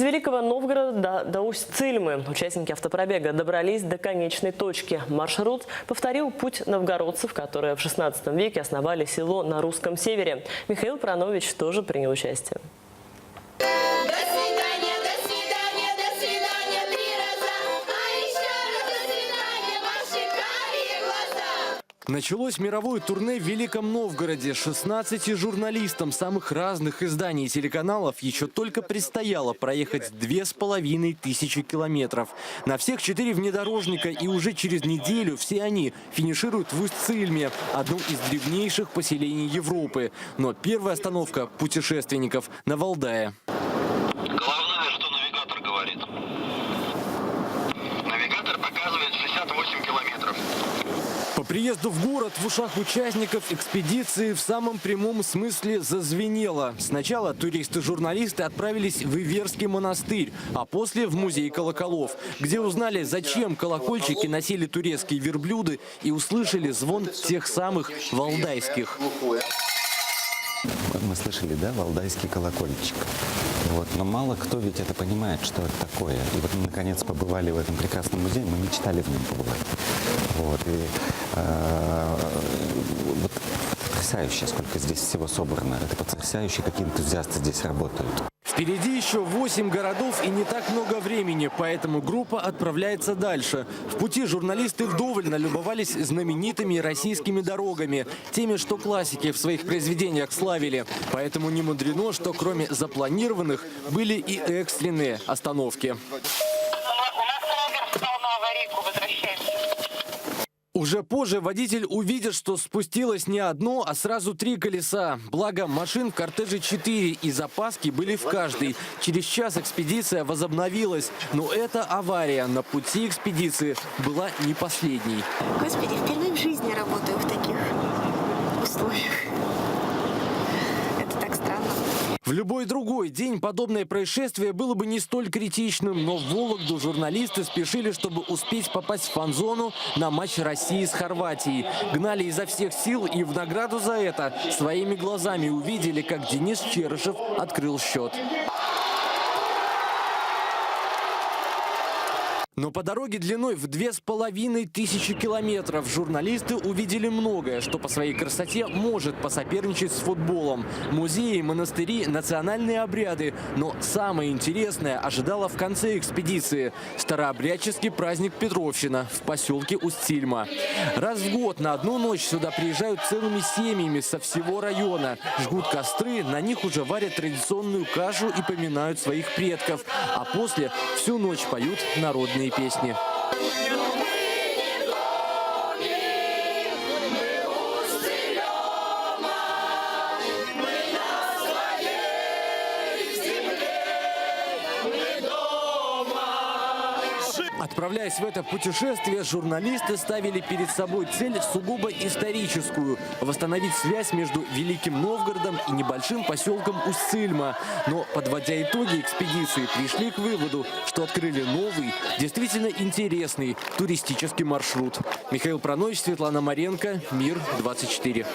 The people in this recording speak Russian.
Из Великого Новгорода до Усть-Цильмы участники автопробега добрались до конечной точки. Маршрут повторил путь новгородцев, которые в XVI веке основали село на русском севере. Михаил Пранович тоже принял участие. Началось мировое турне в Великом Новгороде. 16 журналистам самых разных изданий и телеканалов еще только предстояло проехать 2500 километров. На всех 4 внедорожника, и уже через неделю все они финишируют в Усть-Цильме, одном из древнейших поселений Европы. Но первая остановка путешественников на Валдае. Главное, что навигатор говорит. Навигатор показывает 68 километров. По приезду в город в ушах участников экспедиции в самом прямом смысле зазвенело. Сначала туристы-журналисты отправились в Иверский монастырь, а после в музей колоколов, где узнали, зачем колокольчики носили турецкие верблюды, и услышали звон тех самых валдайских. Мы слышали, да, валдайский колокольчик. Вот. Но мало кто ведь это понимает, что это такое. И вот мы, наконец, побывали в этом прекрасном музее, мы мечтали в нем побывать. Вот. И вот потрясающе, сколько здесь всего собрано. Это потрясающе, какие энтузиасты здесь работают. Впереди еще 8 городов и не так много времени, поэтому группа отправляется дальше. В пути журналисты вдоволь налюбовались знаменитыми российскими дорогами, теми, что классики в своих произведениях славили. Поэтому не мудрено, что кроме запланированных были и экстренные остановки. Уже позже водитель увидит, что спустилось не одно, а сразу 3 колеса. Благо, машин в кортеже 4, и запаски были в каждой. Через час экспедиция возобновилась. Но эта авария на пути экспедиции была не последней. Господи, впервые в жизни работаю в таких условиях. Это так странно. В любой другой день подобное происшествие было бы не столь критичным, но в Вологду журналисты спешили, чтобы успеть попасть в фан-зону на матч России с Хорватией. Гнали изо всех сил, и в награду за это своими глазами увидели, как Денис Черышев открыл счет. Но по дороге длиной в 2500 километров журналисты увидели многое, что по своей красоте может посоперничать с футболом. Музеи, монастыри, национальные обряды. Но самое интересное ожидало в конце экспедиции – старообрядческий праздник Петровщина в поселке Усть-Цильма. Раз в год на одну ночь сюда приезжают целыми семьями со всего района. Жгут костры, на них уже варят традиционную кашу и поминают своих предков. А после всю ночь поют народные песни. Отправляясь в это путешествие, журналисты ставили перед собой цель сугубо историческую – восстановить связь между Великим Новгородом и небольшим поселком Усть-Цильма. Но, подводя итоги экспедиции, пришли к выводу, что открыли новый, действительно интересный туристический маршрут. Михаил Пранович, Светлана Маренко, Мир 24.